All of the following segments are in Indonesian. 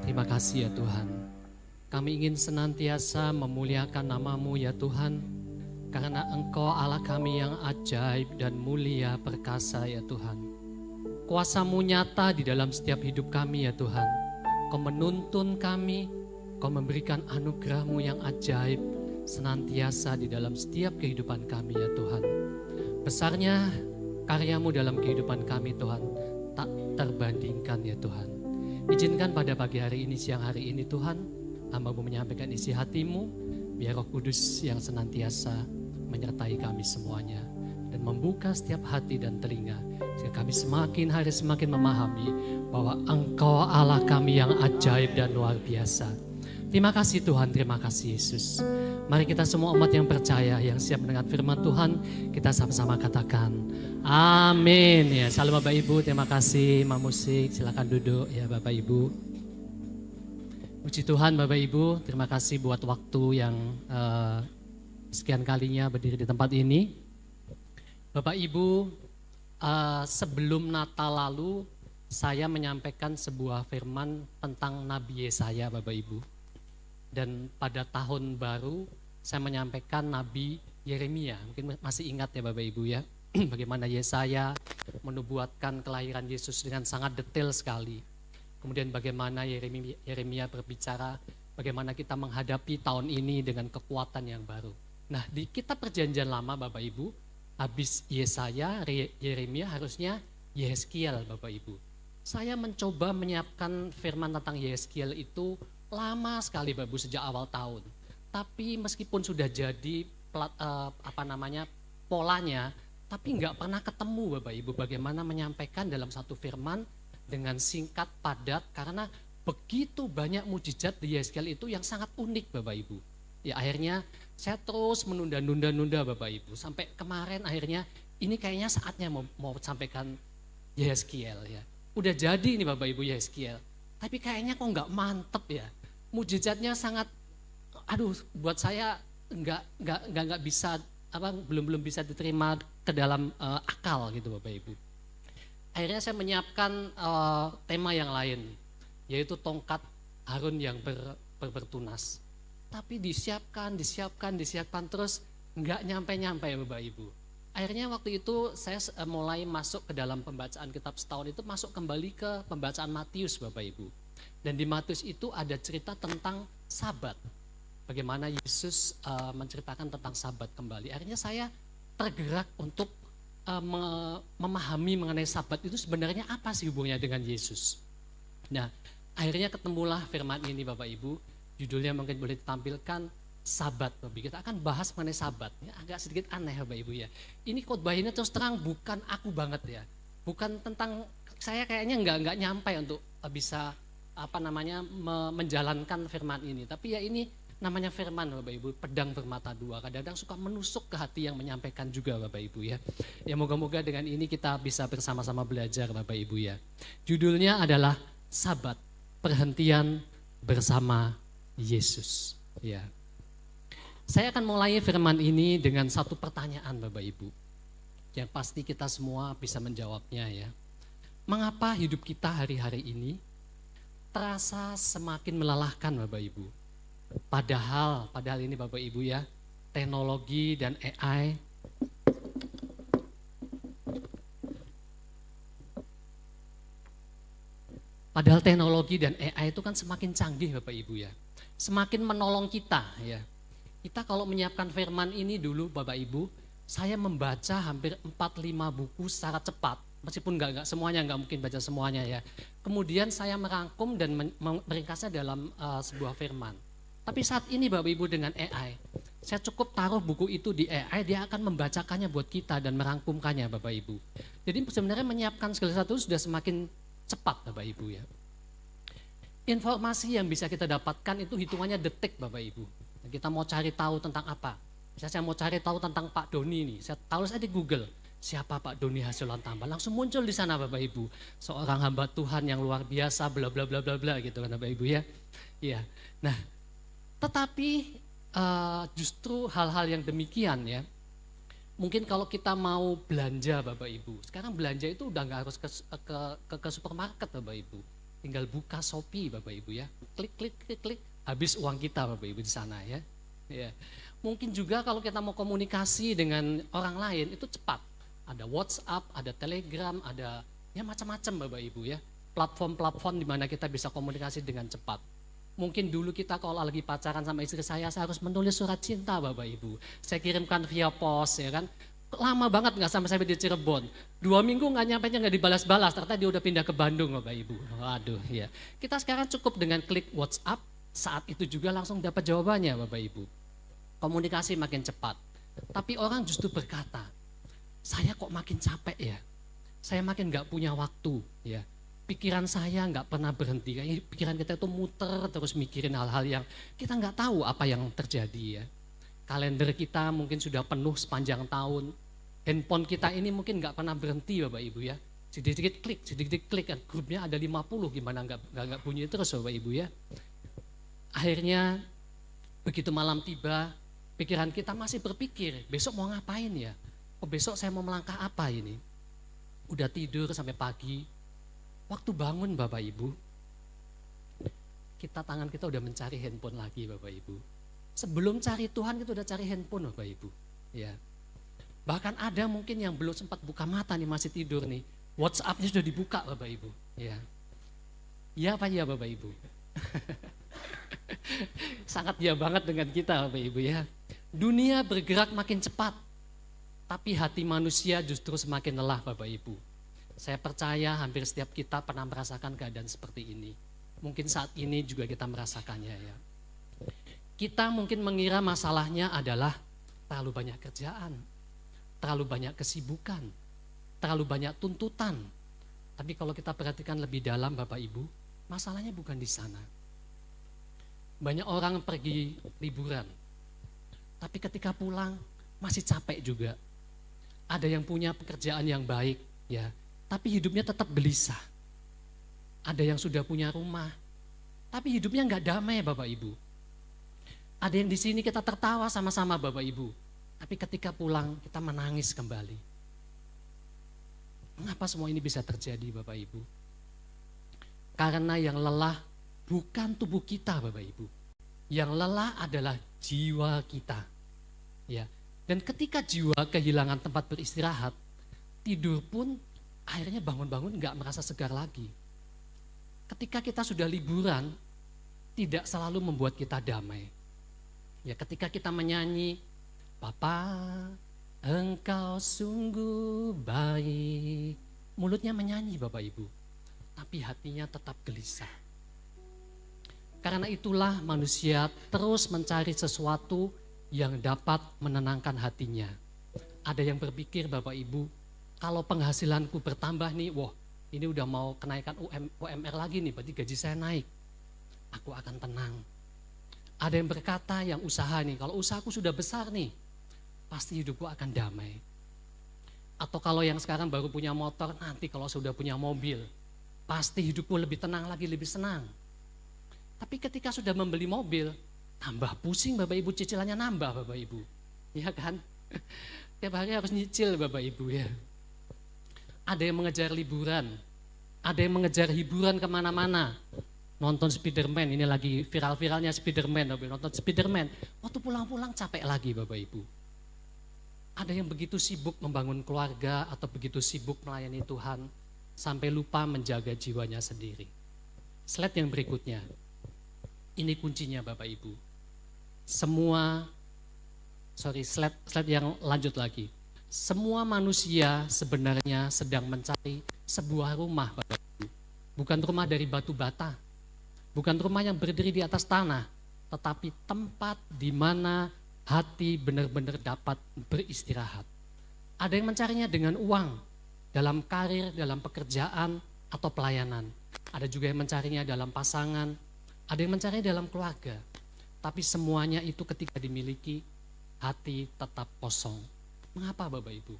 Terima kasih ya Tuhan. Kami ingin senantiasa memuliakan nama-Mu ya Tuhan. Karena Engkau Allah kami yang ajaib dan mulia perkasa ya Tuhan. Kuasa-Mu nyata di dalam setiap hidup kami ya Tuhan. Kau menuntun kami, Kau memberikan anugerah-Mu yang ajaib senantiasa di dalam setiap kehidupan kami ya Tuhan. Besarnya karya-Mu dalam kehidupan kami Tuhan, tak terbandingkan ya Tuhan. Izinkan pada pagi hari ini, siang hari ini Tuhan, hamba-Mu menyampaikan isi hati-Mu, biar Roh Kudus yang senantiasa menyertai kami semuanya dan membuka setiap hati dan telinga, sehingga kami semakin hari semakin memahami bahwa Engkau Allah kami yang ajaib dan luar biasa. Terima kasih Tuhan, terima kasih Yesus. Mari kita semua umat yang percaya, yang siap mendengar firman Tuhan, kita sama-sama katakan amin. Ya, salam Bapak Ibu, terima kasih. Mam musik, silakan duduk ya Bapak Ibu. Puji Tuhan Bapak Ibu, terima kasih buat waktu yang sekian kalinya berdiri di tempat ini. Bapak Ibu, sebelum Natal lalu saya menyampaikan sebuah firman tentang Nabi Yesaya Bapak Ibu. Dan pada tahun baru saya menyampaikan Nabi Yeremia. Mungkin masih ingat ya Bapak Ibu ya, bagaimana Yesaya menubuatkan kelahiran Yesus dengan sangat detail sekali. Kemudian bagaimana Yeremia berbicara bagaimana kita menghadapi tahun ini dengan kekuatan yang baru. Nah, di kitab Perjanjian Lama Bapak Ibu, habis Yesaya, Yeremia, harusnya Yehezkiel Bapak Ibu. Saya mencoba menyiapkan firman tentang Yehezkiel itu lama sekali Bapak Ibu, sejak awal tahun. Tapi meskipun sudah jadi polanya, tapi nggak pernah ketemu Bapak Ibu bagaimana menyampaikan dalam satu firman dengan singkat, padat, karena begitu banyak mujizat di Yehezkiel itu yang sangat unik Bapak Ibu. Ya akhirnya saya terus menunda-nunda Bapak Ibu, sampai kemarin akhirnya ini kayaknya saatnya mau sampaikan Yehezkiel ya. Udah jadi ini Bapak Ibu Yehezkiel, tapi kayaknya kok nggak mantep ya. Mujizatnya sangat, buat saya nggak bisa, belum bisa diterima ke dalam akal gitu Bapak Ibu. Akhirnya saya menyiapkan tema yang lain, yaitu tongkat Harun yang bertunas. Tapi disiapkan terus nggak nyampe Bapak Ibu. Akhirnya waktu itu saya mulai masuk ke dalam pembacaan kitab setahun itu, masuk kembali ke pembacaan Matius Bapak Ibu. Dan di Matius itu ada cerita tentang Sabat. Bagaimana Yesus menceritakan tentang Sabat kembali. Akhirnya saya tergerak untuk memahami mengenai Sabat itu sebenarnya apa sih hubungannya dengan Yesus. Nah, akhirnya ketemulah firman ini Bapak Ibu. Judulnya mungkin boleh ditampilkan, Sabat. Bapak Ibu. Kita akan bahas mengenai Sabat. Ya, agak sedikit aneh Bapak Ibu ya. Ini khotbah ini terus terang bukan aku banget ya. Bukan tentang, saya kayaknya nggak nyampe untuk bisa menjalankan firman ini. Tapi ya ini namanya firman Bapak Ibu, pedang bermata dua. Kadang-kadang suka menusuk ke hati yang menyampaikan juga Bapak Ibu ya. Ya moga-moga dengan ini kita bisa bersama-sama belajar Bapak Ibu ya. Judulnya adalah Sabat, perhentian bersama Yesus. Ya. Saya akan mulai firman ini dengan satu pertanyaan Bapak Ibu, yang pasti kita semua bisa menjawabnya ya. Mengapa hidup kita hari-hari ini terasa semakin melelahkan Bapak Ibu? Padahal ini Bapak Ibu ya, teknologi dan AI itu kan semakin canggih Bapak Ibu ya. Semakin menolong kita ya. Kita kalau menyiapkan firman ini dulu Bapak Ibu, saya membaca hampir 4-5 buku secara cepat. Meskipun nggak semuanya, nggak mungkin baca semuanya ya. Kemudian saya merangkum dan meringkasnya dalam sebuah firman. Tapi saat ini Bapak Ibu dengan AI, saya cukup taruh buku itu di AI, dia akan membacakannya buat kita dan merangkumkannya Bapak Ibu. Jadi sebenarnya menyiapkan segala sesuatu sudah semakin cepat Bapak Ibu ya. Informasi yang bisa kita dapatkan itu hitungannya detik Bapak Ibu. Kita mau cari tahu tentang apa? Misalnya saya mau cari tahu tentang Pak Doni nih, saya taruh saja di Google. Siapa Pak Doni Hasilan Tambah? Langsung muncul di sana Bapak Ibu. Seorang hamba Tuhan yang luar biasa, bla bla bla bla bla gitu kan Bapak Ibu ya. Iya. Nah, tetapi justru hal-hal yang demikian ya, mungkin kalau kita mau belanja Bapak Ibu, sekarang belanja itu udah nggak harus ke supermarket Bapak Ibu. tinggal buka Shopee Bapak Ibu ya. Klik, klik, klik, klik, habis uang kita Bapak Ibu di sana ya. Ya. Mungkin juga kalau kita mau komunikasi dengan orang lain itu cepat. Ada WhatsApp, ada Telegram, ada ya macam-macam Bapak Ibu ya. Platform-platform di mana kita bisa komunikasi dengan cepat. Mungkin dulu kita kalau lagi pacaran sama istri saya harus menulis surat cinta Bapak Ibu. Saya kirimkan via pos ya kan. Lama banget nggak sampai di Cirebon. 2 minggu nggak nyampe-nya nggak dibalas-balas. Ternyata dia udah pindah ke Bandung Bapak Ibu. Waduh ya. Kita sekarang cukup dengan klik WhatsApp. Saat itu juga langsung dapat jawabannya Bapak Ibu. Komunikasi makin cepat. Tapi orang justru berkata, saya kok makin capek ya. Saya makin nggak punya waktu ya. Pikiran saya nggak pernah berhenti. Pikiran kita itu muter terus mikirin hal-hal yang kita nggak tahu apa yang terjadi ya. Kalender kita mungkin sudah penuh sepanjang tahun. Handphone kita ini mungkin nggak pernah berhenti Bapak Ibu ya. Sedikit klik, sedikit klik. Grupnya ada 50, gimana nggak bunyi terus Bapak Ibu ya. Akhirnya begitu malam tiba, pikiran kita masih berpikir, besok mau ngapain ya? Oh besok saya mau melangkah apa ini? Udah tidur sampai pagi, waktu bangun Bapak Ibu, tangan kita udah mencari handphone lagi Bapak Ibu. Sebelum cari Tuhan kita udah cari handphone Bapak Ibu. Ya. Bahkan ada mungkin yang belum sempat buka mata nih masih tidur nih. WhatsApp-nya sudah dibuka Bapak Ibu. Ya. Ya apa ya Bapak Ibu? Sangat ya banget dengan kita Bapak Ibu ya. Dunia bergerak makin cepat. Tapi hati manusia justru semakin lelah Bapak Ibu. Saya percaya hampir setiap kita pernah merasakan keadaan seperti ini. Mungkin saat ini juga kita merasakannya ya. Kita mungkin mengira masalahnya adalah terlalu banyak kerjaan, terlalu banyak kesibukan, terlalu banyak tuntutan. Tapi kalau kita perhatikan lebih dalam Bapak Ibu, masalahnya bukan di sana. Banyak orang pergi liburan, tapi ketika pulang masih capek juga. Ada yang punya pekerjaan yang baik, ya, tapi hidupnya tetap gelisah. Ada yang sudah punya rumah, tapi hidupnya nggak damai Bapak Ibu. Ada yang di sini kita tertawa sama-sama Bapak Ibu, tapi ketika pulang kita menangis kembali. Mengapa semua ini bisa terjadi Bapak Ibu? Karena yang lelah bukan tubuh kita Bapak Ibu. Yang lelah adalah jiwa kita. Ya. Dan ketika jiwa kehilangan tempat beristirahat, tidur pun akhirnya bangun-bangun gak merasa segar lagi. Ketika kita sudah liburan, tidak selalu membuat kita damai. Ya, ketika kita menyanyi, Bapa, Engkau sungguh baik. Mulutnya menyanyi Bapak Ibu, tapi hatinya tetap gelisah. Karena itulah manusia terus mencari sesuatu yang dapat menenangkan hatinya. Ada yang berpikir Bapak Ibu, kalau penghasilanku bertambah nih, wah ini udah mau kenaikan UMR lagi nih, berarti gaji saya naik. Aku akan tenang. Ada yang berkata yang usaha nih, kalau usahaku sudah besar nih, pasti hidupku akan damai. Atau kalau yang sekarang baru punya motor, nanti kalau sudah punya mobil, pasti hidupku lebih tenang lagi, lebih senang. Tapi ketika sudah membeli mobil, tambah pusing Bapak Ibu, cicilannya nambah Bapak Ibu. Ya kan? Tiap hari harus nyicil Bapak Ibu ya. Ada yang mengejar liburan, ada yang mengejar hiburan kemana-mana. Nonton Spiderman, ini lagi viral-viralnya Spiderman, nonton Spiderman. Waktu pulang-pulang capek lagi Bapak Ibu. Ada yang begitu sibuk membangun keluarga atau begitu sibuk melayani Tuhan sampai lupa menjaga jiwanya sendiri. Slide yang berikutnya. Ini kuncinya Bapak Ibu. Slide yang lanjut lagi. Semua manusia sebenarnya sedang mencari sebuah rumah Bapak Ibu. Bukan rumah dari batu bata. Bukan rumah yang berdiri di atas tanah, tetapi tempat di mana hati benar-benar dapat beristirahat. Ada yang mencarinya dengan uang, dalam karir, dalam pekerjaan, atau pelayanan. Ada juga yang mencarinya dalam pasangan, ada yang mencarinya dalam keluarga. Tapi semuanya itu ketika dimiliki, hati tetap kosong. Mengapa Bapak Ibu?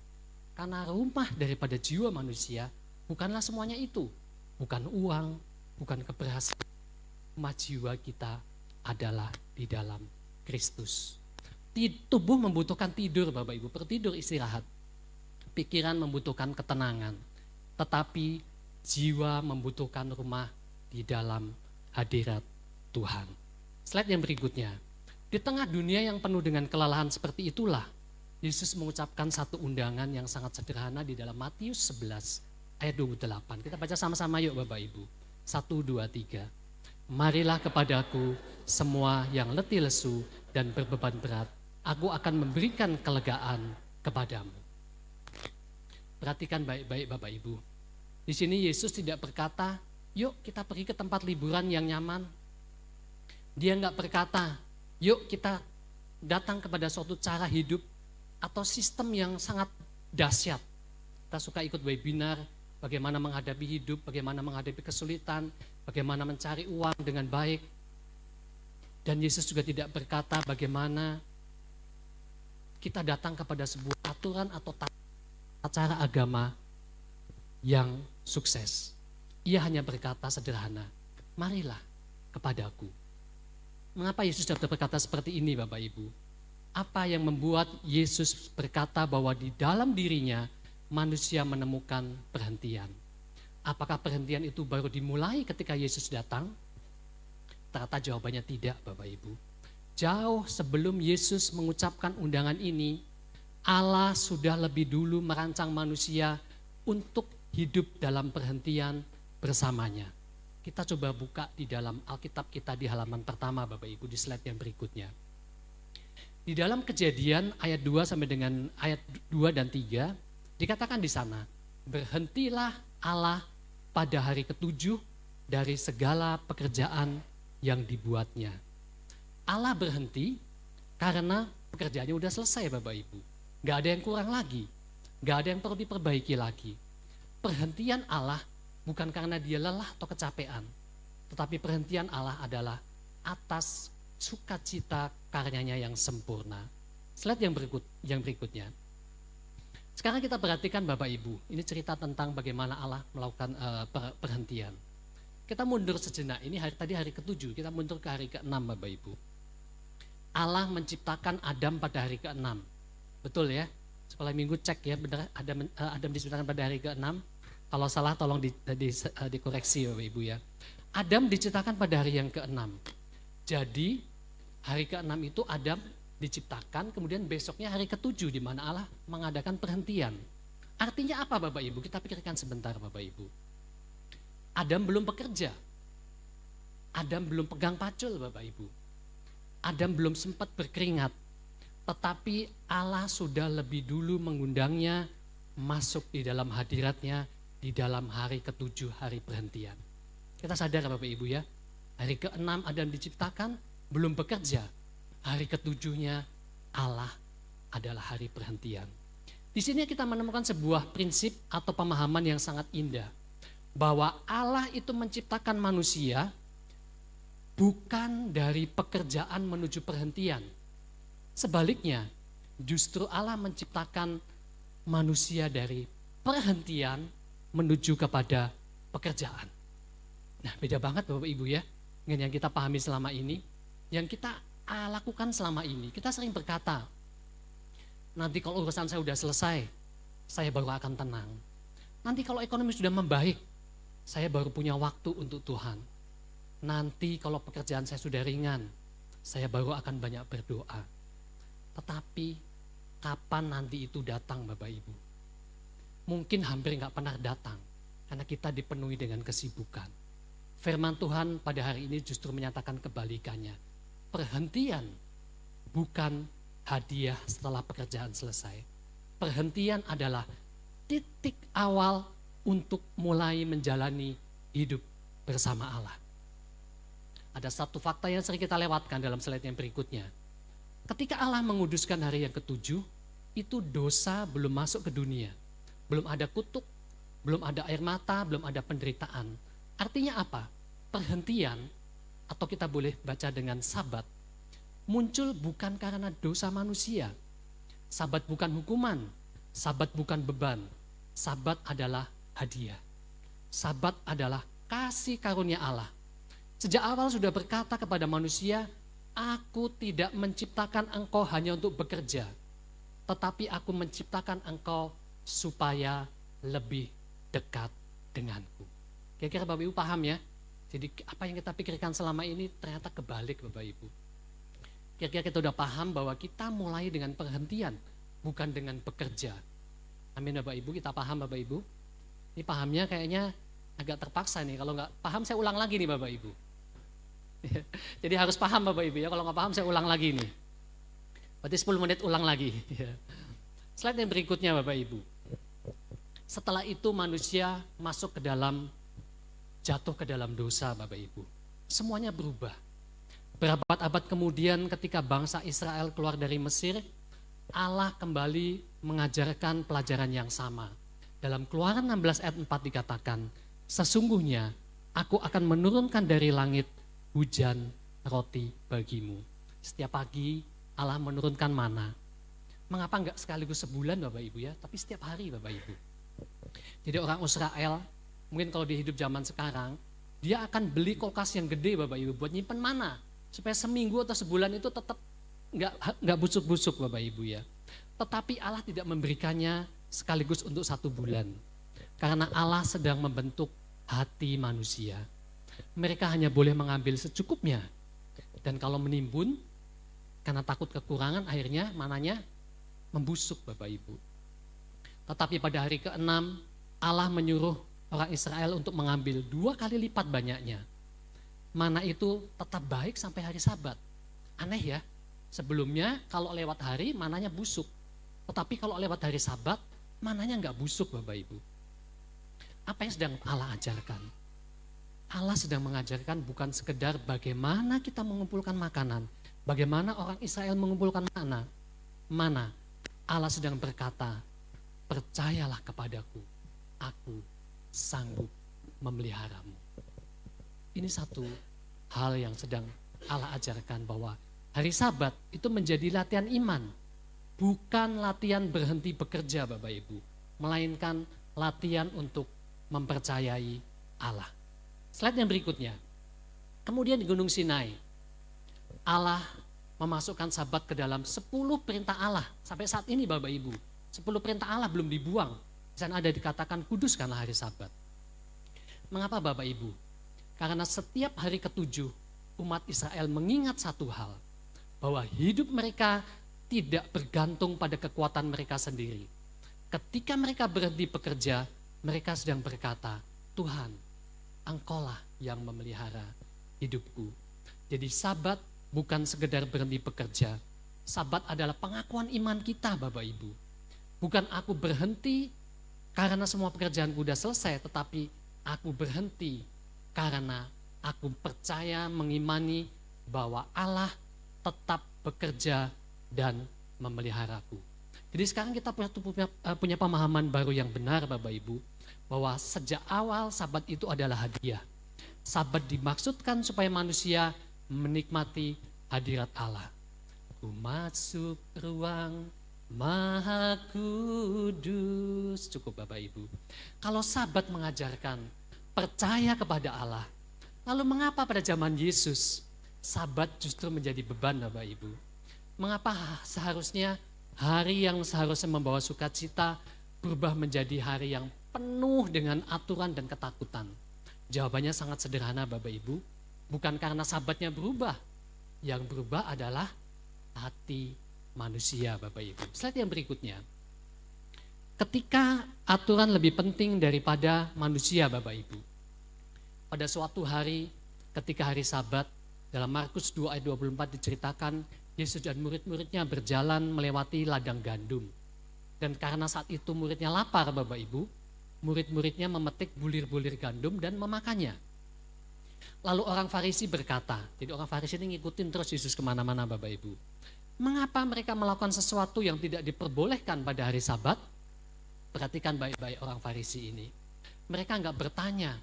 Karena rumah daripada jiwa manusia bukanlah semuanya itu. Bukan uang, bukan keberhasilan. Rumah jiwa kita adalah di dalam Kristus. Tubuh membutuhkan tidur Bapak Ibu, bertidur istirahat. Pikiran membutuhkan ketenangan. Tetapi jiwa membutuhkan rumah di dalam hadirat Tuhan. Slide yang berikutnya. Di tengah dunia yang penuh dengan kelelahan seperti itulah, Yesus mengucapkan satu undangan yang sangat sederhana di dalam Matius 11 ayat 28. Kita baca sama-sama yuk Bapak Ibu. 1, 2, 3. Marilah kepadaku semua yang letih lesu dan berbeban berat. Aku akan memberikan kelegaan kepadamu. Perhatikan baik-baik Bapak Ibu. Di sini Yesus tidak berkata, yuk kita pergi ke tempat liburan yang nyaman. Dia enggak berkata, yuk kita datang kepada suatu cara hidup atau sistem yang sangat dahsyat. Kita suka ikut webinar, bagaimana menghadapi hidup, bagaimana menghadapi kesulitan, bagaimana mencari uang dengan baik. Dan Yesus juga tidak berkata bagaimana kita datang kepada sebuah aturan atau tata cara agama yang sukses. Ia hanya berkata sederhana, marilah kepadaku. Mengapa Yesus dapat berkata seperti ini Bapak Ibu? Apa yang membuat Yesus berkata bahwa di dalam dirinya manusia menemukan perhentian? Apakah perhentian itu baru dimulai ketika Yesus datang? Ternyata jawabannya tidak Bapak Ibu. Jauh sebelum Yesus mengucapkan undangan ini, Allah sudah lebih dulu merancang manusia untuk hidup dalam perhentian bersamanya. Kita coba buka di dalam Alkitab kita di halaman pertama Bapak Ibu di slide yang berikutnya. Di dalam Kejadian ayat 2 sampai dengan ayat 2 dan 3 dikatakan di sana, berhentilah Allah pada hari ketujuh dari segala pekerjaan yang dibuatnya. Allah berhenti karena pekerjaannya udah selesai Bapak Ibu. Gak ada yang kurang lagi, gak ada yang perlu diperbaiki lagi. Perhentian Allah bukan karena dia lelah atau kecapean, tetapi perhentian Allah adalah atas sukacita karyanya yang sempurna. Slide yang berikutnya. Sekarang kita perhatikan Bapak Ibu, ini cerita tentang bagaimana Allah melakukan perhentian. Kita mundur sejenak, ini tadi hari ke-7, kita mundur ke hari ke-6 Bapak Ibu. Allah menciptakan Adam pada hari ke-6. Betul ya? Sekolah minggu cek ya, benar Adam diciptakan pada hari ke-6. Kalau salah tolong dikoreksi Bapak Ibu ya. Adam diciptakan pada hari yang ke-6. Jadi hari ke-6 itu Adam diciptakan, kemudian besoknya hari ke-7 di mana Allah mengadakan perhentian. Artinya apa Bapak Ibu? Kita pikirkan sebentar Bapak Ibu. Adam belum bekerja. Adam belum pegang pacul Bapak Ibu. Adam belum sempat berkeringat. Tetapi Allah sudah lebih dulu mengundangnya masuk di dalam hadiratnya di dalam hari ke-7, hari perhentian. Kita sadar Bapak Ibu ya, hari ke-6 Adam diciptakan, belum bekerja. Hari ke-7-nya Allah adalah hari perhentian. Di sini kita menemukan sebuah prinsip atau pemahaman yang sangat indah. Bahwa Allah itu menciptakan manusia bukan dari pekerjaan menuju perhentian. Sebaliknya, justru Allah menciptakan manusia dari perhentian menuju kepada pekerjaan. Nah, beda banget Bapak Ibu ya, dengan yang kita pahami selama ini, yang kita lakukan selama ini. Kita sering berkata, nanti kalau urusan saya sudah selesai, saya baru akan tenang. Nanti kalau ekonomi sudah membaik, saya baru punya waktu untuk Tuhan. Nanti kalau pekerjaan saya sudah ringan, saya baru akan banyak berdoa. Tetapi kapan nanti itu datang Bapak Ibu? Mungkin hampir gak pernah datang, karena kita dipenuhi dengan kesibukan. Firman Tuhan pada hari ini justru menyatakan kebalikannya. Perhentian bukan hadiah setelah pekerjaan selesai. Perhentian adalah titik awal untuk mulai menjalani hidup bersama Allah. Ada satu fakta yang sering kita lewatkan dalam slide yang berikutnya. Ketika Allah menguduskan hari yang ke-7, itu dosa belum masuk ke dunia. Belum ada kutuk, belum ada air mata, belum ada penderitaan. Artinya apa? Perhentian, atau kita boleh baca dengan sabat, muncul bukan karena dosa manusia. Sabat bukan hukuman, sabat bukan beban. Sabat adalah hadiah. Sabat adalah kasih karunia Allah. Sejak awal sudah berkata kepada manusia, aku tidak menciptakan engkau hanya untuk bekerja, tetapi aku menciptakan engkau supaya lebih dekat denganku. Kira-kira Bapak Ibu paham ya? Jadi apa yang kita pikirkan selama ini ternyata kebalik Bapak Ibu. Kira-kira kita udah paham bahwa kita mulai dengan perhentian, bukan dengan bekerja. Amin Bapak Ibu, kita paham Bapak Ibu? Ini pahamnya kayaknya agak terpaksa nih, kalau nggak paham saya ulang lagi nih Bapak Ibu. Jadi harus paham Bapak Ibu ya, kalau nggak paham saya ulang lagi nih. Berarti 10 menit ulang lagi. Slide yang berikutnya Bapak Ibu. Setelah itu manusia masuk ke dalam, jatuh ke dalam dosa Bapak Ibu. Semuanya berubah. Berabad-abad kemudian ketika bangsa Israel keluar dari Mesir, Allah kembali mengajarkan pelajaran yang sama. Dalam Keluaran 16 ayat 4 dikatakan, sesungguhnya aku akan menurunkan dari langit hujan roti bagimu. Setiap pagi Allah menurunkan mana. Mengapa enggak sekaligus sebulan Bapak Ibu ya, tapi setiap hari Bapak Ibu. Jadi orang Israel, mungkin kalau di hidup zaman sekarang, dia akan beli kulkas yang gede Bapak Ibu buat nyimpen mana. Supaya seminggu atau sebulan itu tetap enggak busuk-busuk Bapak Ibu ya. Tetapi Allah tidak memberikannya sekaligus untuk 1 bulan. Karena Allah sedang membentuk hati manusia. Mereka hanya boleh mengambil secukupnya. Dan kalau menimbun, karena takut kekurangan, akhirnya mananya membusuk Bapak Ibu. Tetapi pada hari ke-6, Allah menyuruh orang Israel untuk mengambil 2 kali lipat banyaknya. Mana itu tetap baik sampai hari Sabat. Aneh ya, sebelumnya kalau lewat hari mananya busuk. Tetapi kalau lewat hari Sabat, mananya enggak busuk Bapak Ibu. Apa yang sedang Allah ajarkan? Allah sedang mengajarkan bukan sekedar bagaimana kita mengumpulkan makanan, bagaimana orang Israel mengumpulkan mana. Allah sedang berkata, percayalah kepadaku, aku sanggup memeliharamu. Ini satu hal yang sedang Allah ajarkan, bahwa hari Sabat itu menjadi latihan iman, bukan latihan berhenti bekerja Bapak Ibu, melainkan latihan untuk mempercayai Allah. Slide yang berikutnya. Kemudian di Gunung Sinai, Allah memasukkan Sabat ke dalam 10 perintah Allah. Sampai saat ini Bapak Ibu, 10 perintah Allah belum dibuang. Di sana ada dikatakan kuduskanlah hari Sabat. Mengapa Bapak Ibu? Karena setiap hari ke-7 umat Israel mengingat satu hal, bahwa hidup mereka tidak bergantung pada kekuatan mereka sendiri. Ketika mereka berhenti bekerja, mereka sedang berkata, Tuhan, Engkaulah yang memelihara hidupku. Jadi Sabat bukan sekedar berhenti bekerja. Sabat adalah pengakuan iman kita Bapak Ibu. Bukan aku berhenti karena semua pekerjaanku sudah selesai, tetapi aku berhenti karena aku percaya, mengimani bahwa Allah tetap bekerja dan memeliharaku. Jadi sekarang kita punya pemahaman baru yang benar Bapak Ibu, bahwa sejak awal Sabat itu adalah hadiah. Sabat dimaksudkan supaya manusia menikmati hadirat Allah. Ku masuk ruang Maha Kudus. Cukup Bapak Ibu. Kalau Sabat mengajarkan percaya kepada Allah, lalu mengapa pada zaman Yesus Sabat justru menjadi beban Bapak Ibu? Mengapa seharusnya hari yang seharusnya membawa sukacita berubah menjadi hari yang penuh dengan aturan dan ketakutan? Jawabannya sangat sederhana Bapak Ibu, bukan karena Sabatnya berubah. Yang berubah adalah hati manusia Bapak Ibu. Slide yang berikutnya. Ketika aturan lebih penting daripada manusia Bapak Ibu. Pada suatu hari ketika hari Sabat, dalam Markus 2 ayat 24 diceritakan, Yesus dan murid-muridnya berjalan melewati ladang gandum. Dan karena saat itu muridnya lapar Bapak Ibu, murid-muridnya memetik bulir-bulir gandum dan memakannya. Lalu orang Farisi berkata, jadi orang Farisi ini ngikutin terus Yesus kemana-mana Bapak Ibu. Mengapa mereka melakukan sesuatu yang tidak diperbolehkan pada hari Sabat? Perhatikan baik-baik orang Farisi ini. Mereka enggak bertanya,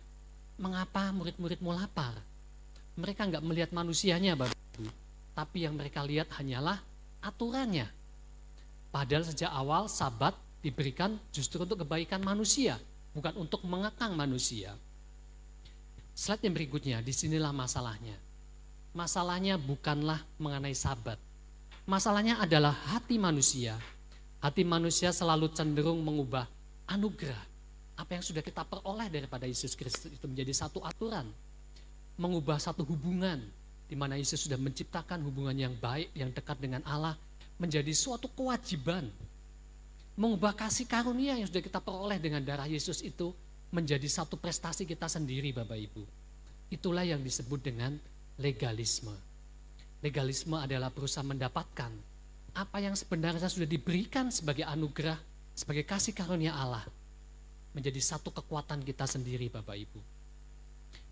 mengapa murid-muridmu lapar? Mereka enggak melihat manusianya Bapak Ibu. Tapi yang mereka lihat hanyalah aturannya. Padahal sejak awal Sabat diberikan justru untuk kebaikan manusia, bukan untuk mengekang manusia. Slide yang berikutnya, disinilah masalahnya. Masalahnya bukanlah mengenai Sabat. Masalahnya adalah hati manusia. Hati manusia selalu cenderung mengubah anugerah. Apa yang sudah kita peroleh daripada Yesus Kristus itu menjadi satu aturan. mengubah satu hubungan di mana Yesus sudah menciptakan hubungan yang baik, yang dekat dengan Allah menjadi suatu kewajiban. Mengubah kasih karunia yang sudah kita peroleh dengan darah Yesus itu menjadi satu prestasi kita sendiri, Bapak Ibu. Itulah yang disebut dengan legalisme. Legalisme adalah berusaha mendapatkan apa yang sebenarnya sudah diberikan sebagai anugerah, sebagai kasih karunia Allah, menjadi satu kekuatan kita sendiri, Bapak Ibu.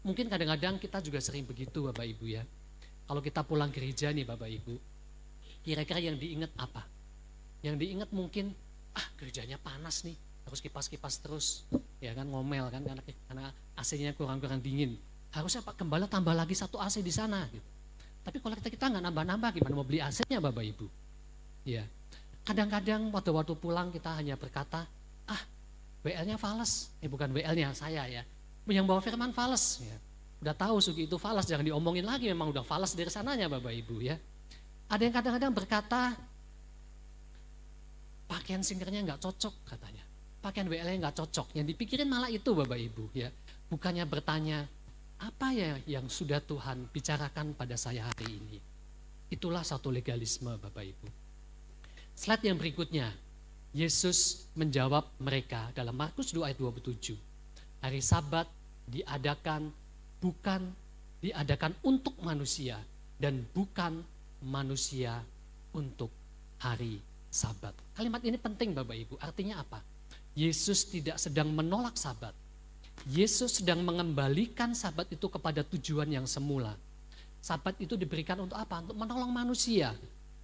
Mungkin kadang-kadang kita juga sering begitu, Bapak Ibu ya. Kalau kita pulang gereja nih, Bapak Ibu, kira-kira yang diingat apa? Yang diingat mungkin, gerejanya panas nih, harus kipas-kipas terus, ya kan, ngomel kan, karena AC-nya kurang-kurang dingin. Harusnya Pak Gembala tambah lagi satu AC di sana, gitu. Tapi kalau kita nggak nambah-nambah, gimana mau beli AC-nya, Bapak Ibu? Ya, kadang-kadang waktu pulang kita hanya berkata, WL-nya fales, bukan WL-nya saya ya, yang bawa firman fales, ya. Udah tahu Sugi itu fales, jangan diomongin lagi, memang udah fales dari sananya, Bapak Ibu ya. Ada yang kadang-kadang berkata, pakaian singernya nggak cocok katanya, pakaian WL-nya nggak cocok. Yang dipikirin malah itu, Bapak Ibu ya. Bukannya bertanya, apa ya yang sudah Tuhan bicarakan pada saya hari ini. Itulah satu legalisme, Bapak Ibu. Slide yang berikutnya, Yesus menjawab mereka dalam Markus 2 ayat 27. Hari Sabat bukan diadakan untuk manusia dan bukan manusia untuk hari Sabat. Kalimat ini penting, Bapak Ibu. Artinya apa? Yesus tidak sedang menolak Sabat. Yesus sedang mengembalikan Sabat itu kepada tujuan yang semula. Sabat itu diberikan untuk apa? Untuk menolong manusia,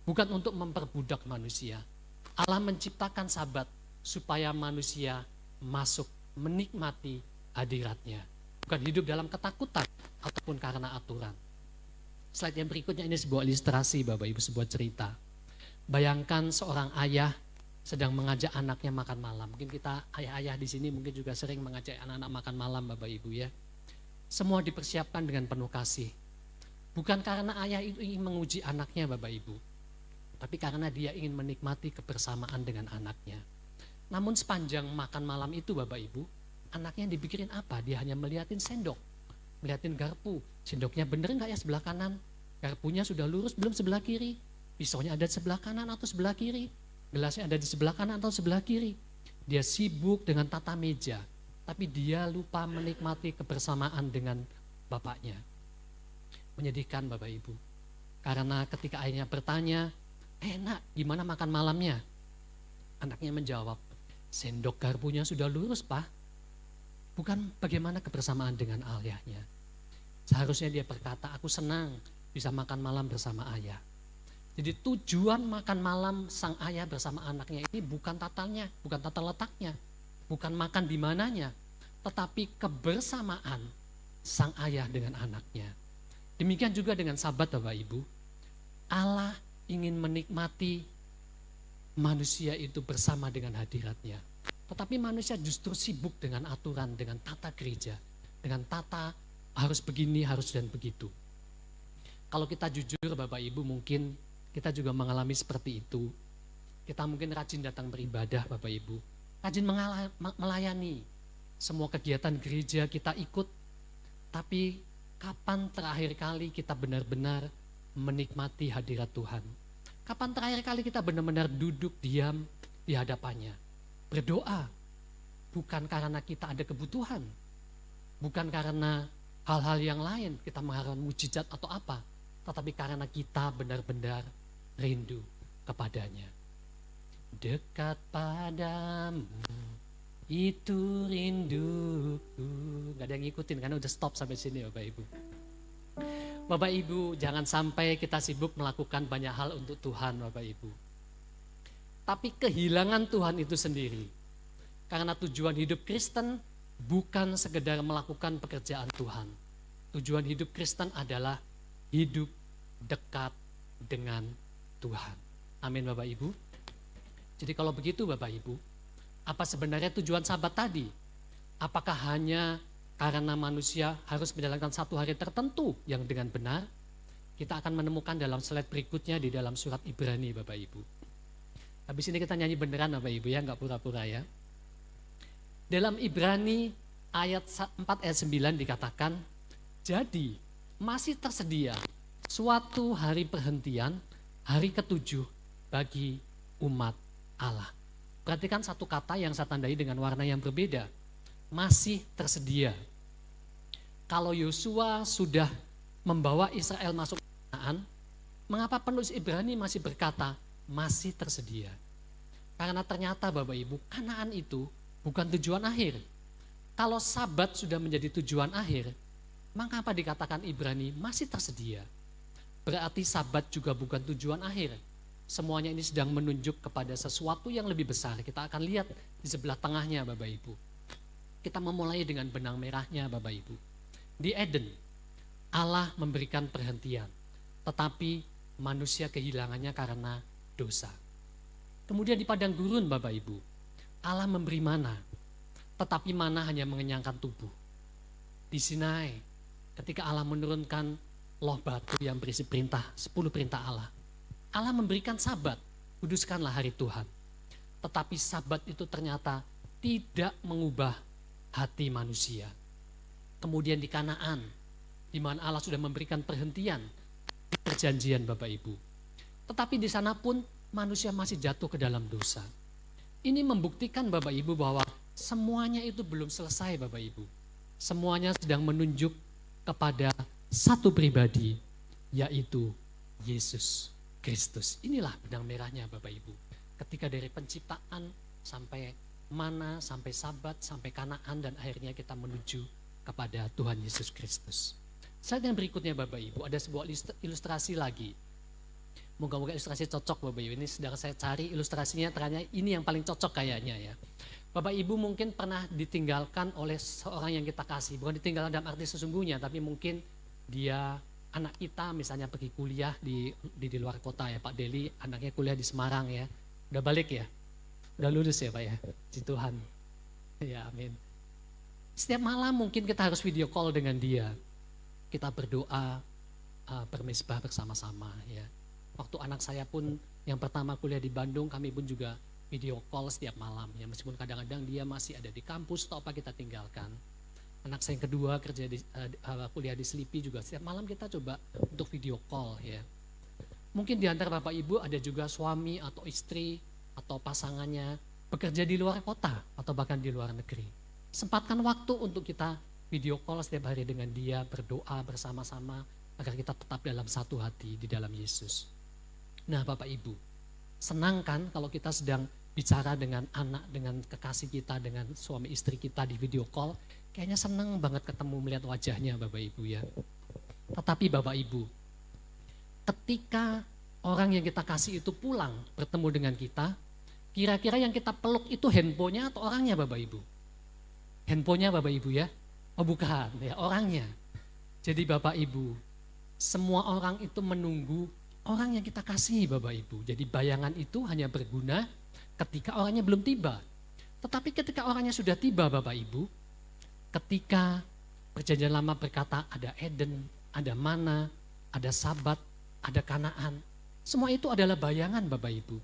bukan untuk memperbudak manusia. Allah menciptakan Sabat supaya manusia masuk menikmati hadiratnya, bukan hidup dalam ketakutan ataupun karena aturan. Slide yang berikutnya ini sebuah ilustrasi, Bapak Ibu, sebuah cerita. Bayangkan seorang ayah sedang mengajak anaknya makan malam. Mungkin kita ayah-ayah di sini mungkin juga sering mengajak anak-anak makan malam, Bapak Ibu ya. Semua dipersiapkan dengan penuh kasih. Bukan karena ayah itu ingin menguji anaknya, Bapak Ibu, tapi karena dia ingin menikmati kebersamaan dengan anaknya. Namun sepanjang makan malam itu, Bapak Ibu, anaknya dipikirin apa? Dia hanya melihatin sendok, melihatin garpu. Sendoknya bener nggak ya sebelah kanan? Garpunya sudah lurus belum sebelah kiri? Pisaunya ada di sebelah kanan atau sebelah kiri? Gelasnya ada di sebelah kanan atau sebelah kiri? Dia sibuk dengan tata meja, tapi dia lupa menikmati kebersamaan dengan bapaknya. Menyedihkan, Bapak Ibu. Karena ketika ayahnya bertanya, enak, gimana makan malamnya? Anaknya menjawab, sendok garpunya sudah lurus, Pak. Bukan bagaimana kebersamaan dengan ayahnya. Seharusnya dia berkata, aku senang bisa makan malam bersama ayah. Jadi tujuan makan malam sang ayah bersama anaknya ini bukan tatanya, bukan tata letaknya, bukan makan di mananya, tetapi kebersamaan sang ayah dengan anaknya. Demikian juga dengan Sabat, Bapak Ibu. Allah ingin menikmati manusia itu bersama dengan hadiratnya. Tetapi manusia justru sibuk dengan aturan, dengan tata gereja, dengan tata harus begini, harus dan begitu. Kalau kita jujur, Bapak Ibu, mungkin kita juga mengalami seperti itu. Kita mungkin rajin datang beribadah, Bapak Ibu. Rajin melayani. Semua kegiatan gereja kita ikut. Tapi kapan terakhir kali kita benar-benar menikmati hadirat Tuhan? Kapan terakhir kali kita benar-benar duduk diam di hadapannya? Berdoa. Bukan karena kita ada kebutuhan. Bukan karena hal-hal yang lain, kita mengharapkan mujizat atau apa. Tetapi karena kita benar-benar rindu kepadanya. Dekat padamu, itu rinduku. Gak ada yang ngikutin karena udah stop sampai sini, Bapak Ibu. Bapak Ibu, jangan sampai kita sibuk melakukan banyak hal untuk Tuhan, Bapak Ibu. Tapi kehilangan Tuhan itu sendiri. Karena tujuan hidup Kristen bukan sekedar melakukan pekerjaan Tuhan. Tujuan hidup Kristen adalah hidup dekat dengan Tuhan. Amin, Bapak Ibu. Jadi kalau begitu, Bapak Ibu, apa sebenarnya tujuan Sabat tadi? Apakah hanya karena manusia harus menjalankan satu hari tertentu yang dengan benar? Kita akan menemukan dalam slide berikutnya di dalam surat Ibrani, Bapak Ibu. Habis ini kita nyanyi beneran, Bapak Ibu ya, nggak pura-pura ya. Dalam Ibrani ayat 4 ayat 9 dikatakan, jadi masih tersedia suatu hari perhentian, hari ke-7 bagi umat Allah. Perhatikan satu kata yang saya tandai dengan warna yang berbeda. Masih tersedia. Kalau Yosua sudah membawa Israel masuk ke Kanaan, mengapa penulis Ibrani masih berkata masih tersedia? Karena ternyata Bapak Ibu, Kanaan itu bukan tujuan akhir. Kalau Sabat sudah menjadi tujuan akhir, mengapa dikatakan Ibrani masih tersedia? Berarti Sabat juga bukan tujuan akhir. Semuanya ini sedang menunjuk kepada sesuatu yang lebih besar. Kita akan lihat di sebelah tengahnya Bapak Ibu. Kita memulai dengan benang merahnya Bapak Ibu. Di Eden, Allah memberikan perhentian, tetapi manusia kehilangannya karena dosa. Kemudian di padang gurun Bapak Ibu, Allah memberi mana, tetapi mana hanya mengenyangkan tubuh. Di Sinai, ketika Allah menurunkan loh batu yang berisi perintah, 10 perintah Allah. Allah memberikan Sabat, kuduskanlah hari Tuhan. Tetapi Sabat itu ternyata tidak mengubah hati manusia. Kemudian di Kanaan, di mana Allah sudah memberikan perhentian di perjanjian Bapak Ibu. Tetapi di sana pun manusia masih jatuh ke dalam dosa. Ini membuktikan Bapak Ibu bahwa semuanya itu belum selesai Bapak Ibu. Semuanya sedang menunjuk kepada satu pribadi, yaitu Yesus Kristus. Inilah benang merahnya Bapak Ibu. Ketika dari penciptaan sampai mana, sampai Sabat, sampai Kanaan, dan akhirnya kita menuju kepada Tuhan Yesus Kristus. Slide yang berikutnya Bapak Ibu, ada sebuah ilustrasi lagi. Moga-moga ilustrasi cocok Bapak Ibu. Ini sedang saya cari ilustrasinya, ternyata ini yang paling cocok kayaknya ya. Bapak Ibu mungkin pernah ditinggalkan oleh seorang yang kita kasih. Bukan ditinggalkan dalam arti sesungguhnya, tapi mungkin dia anak kita misalnya pergi kuliah di luar kota ya Pak Deli, anaknya kuliah di Semarang ya. Udah balik ya? Udah lulus ya Pak ya? Puji Tuhan. Ya amin. Setiap malam mungkin kita harus video call dengan dia. Kita berdoa, bermesbah bersama-sama ya. Waktu anak saya pun yang pertama kuliah di Bandung, kami pun juga video call setiap malam ya. Meskipun kadang-kadang dia masih ada di kampus atau apa kita tinggalkan. Anak saya yang kedua kerja kuliah di Selipi juga setiap malam kita coba untuk video call ya. Mungkin di antara Bapak Ibu ada juga suami atau istri atau pasangannya bekerja di luar kota atau bahkan di luar negeri. Sempatkan waktu untuk kita video call setiap hari dengan dia, berdoa bersama-sama agar kita tetap dalam satu hati di dalam Yesus. Nah Bapak Ibu, senang kan kalau kita sedang bicara dengan anak, dengan kekasih kita, dengan suami istri kita di video call. Kayaknya senang banget ketemu melihat wajahnya Bapak Ibu ya. Tetapi Bapak Ibu, ketika orang yang kita kasih itu pulang bertemu dengan kita, kira-kira yang kita peluk itu handphonenya atau orangnya Bapak Ibu? Handphonenya Bapak Ibu ya? Oh bukan, ya orangnya. Jadi Bapak Ibu, semua orang itu menunggu orang yang kita kasih Bapak Ibu. Jadi bayangan itu hanya berguna ketika orangnya belum tiba. Tetapi ketika orangnya sudah tiba Bapak Ibu, ketika perjanjian lama berkata ada Eden, ada mana, ada Sabat, ada Kanaan. Semua itu adalah bayangan Bapak Ibu.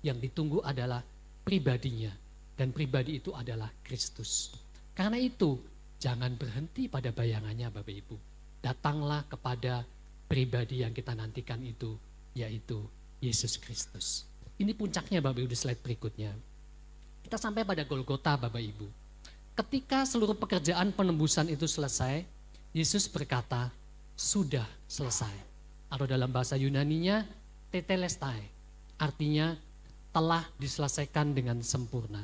Yang ditunggu adalah pribadinya. Dan pribadi itu adalah Kristus. Karena itu jangan berhenti pada bayangannya Bapak Ibu. Datanglah kepada pribadi yang kita nantikan itu, yaitu Yesus Kristus. Ini puncaknya Bapak Ibu di slide berikutnya. Kita sampai pada Golgota Bapak Ibu. Ketika seluruh pekerjaan penembusan itu selesai, Yesus berkata, sudah selesai. Atau dalam bahasa Yunaninya, tetelestai. Artinya, telah diselesaikan dengan sempurna.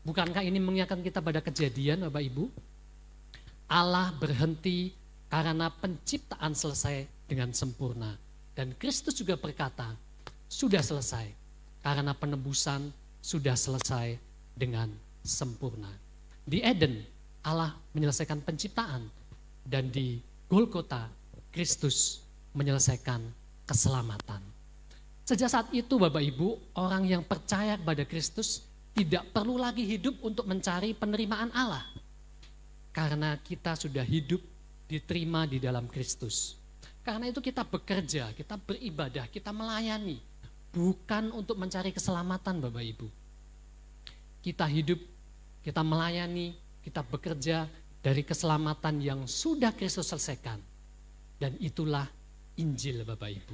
Bukankah ini mengingatkan kita pada kejadian Bapak Ibu? Allah berhenti karena penciptaan selesai dengan sempurna. Dan Kristus juga berkata, sudah selesai. Karena penebusan sudah selesai dengan sempurna. Di Eden, Allah menyelesaikan penciptaan. Dan di Golgota, Kristus menyelesaikan keselamatan. Sejak saat itu Bapak Ibu, orang yang percaya kepada Kristus tidak perlu lagi hidup untuk mencari penerimaan Allah. Karena kita sudah hidup diterima di dalam Kristus. Karena itu kita bekerja, kita beribadah, kita melayani. Bukan untuk mencari keselamatan Bapak Ibu. Kita hidup, kita melayani, kita bekerja dari keselamatan yang sudah Kristus selesaikan. Dan itulah Injil Bapak Ibu.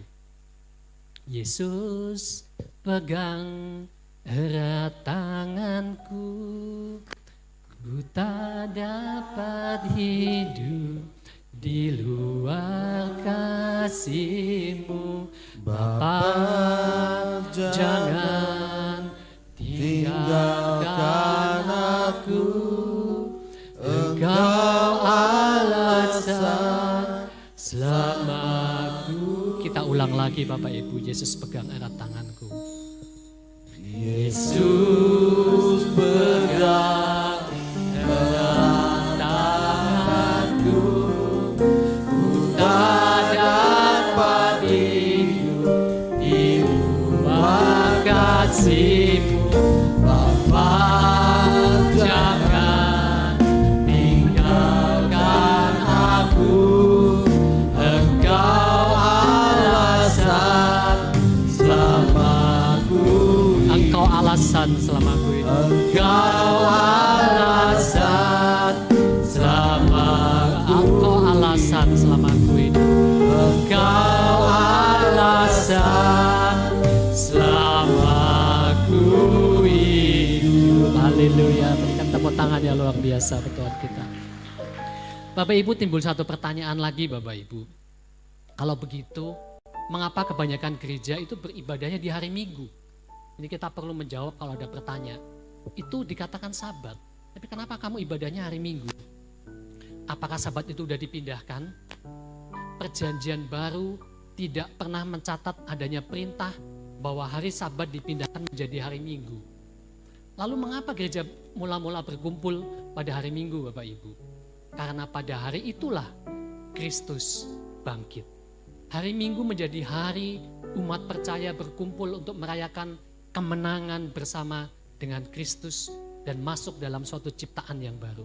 Yesus pegang erat tanganku, ku tak dapat hidup di luar kasih-Mu. Bapa, jangan tinggalkan aku, Engkau alasan selamatku. Kita ulang lagi Bapak Ibu, Yesus pegang erat tanganku. Yesus pegang erat tanganku, ku tak dapat hidup di luar kasih-Mu. Bapa, jangan tinggalkan aku, Engkau alasan selamaku. Engkau alasan selamaku hidup. Engkau alasan selamaku. Engkau alasan selamaku hidup. Engkau alasan selamaku hidup. Haleluya. Berikan tepuk tangan yang luar biasa buat Tuhan kita. Bapak Ibu, timbul satu pertanyaan lagi Bapak Ibu. Kalau begitu, mengapa kebanyakan gereja itu beribadahnya di hari Minggu? Ini kita perlu menjawab kalau ada pertanyaan. Itu dikatakan Sabat, tapi kenapa kamu ibadahnya hari Minggu? Apakah Sabat itu sudah dipindahkan? Perjanjian baru tidak pernah mencatat adanya perintah bahwa hari Sabat dipindahkan menjadi hari Minggu. Lalu mengapa gereja mula-mula berkumpul pada hari Minggu Bapak Ibu? Karena pada hari itulah Kristus bangkit. Hari Minggu menjadi hari umat percaya berkumpul untuk merayakan kemenangan bersama dengan Kristus dan masuk dalam suatu ciptaan yang baru.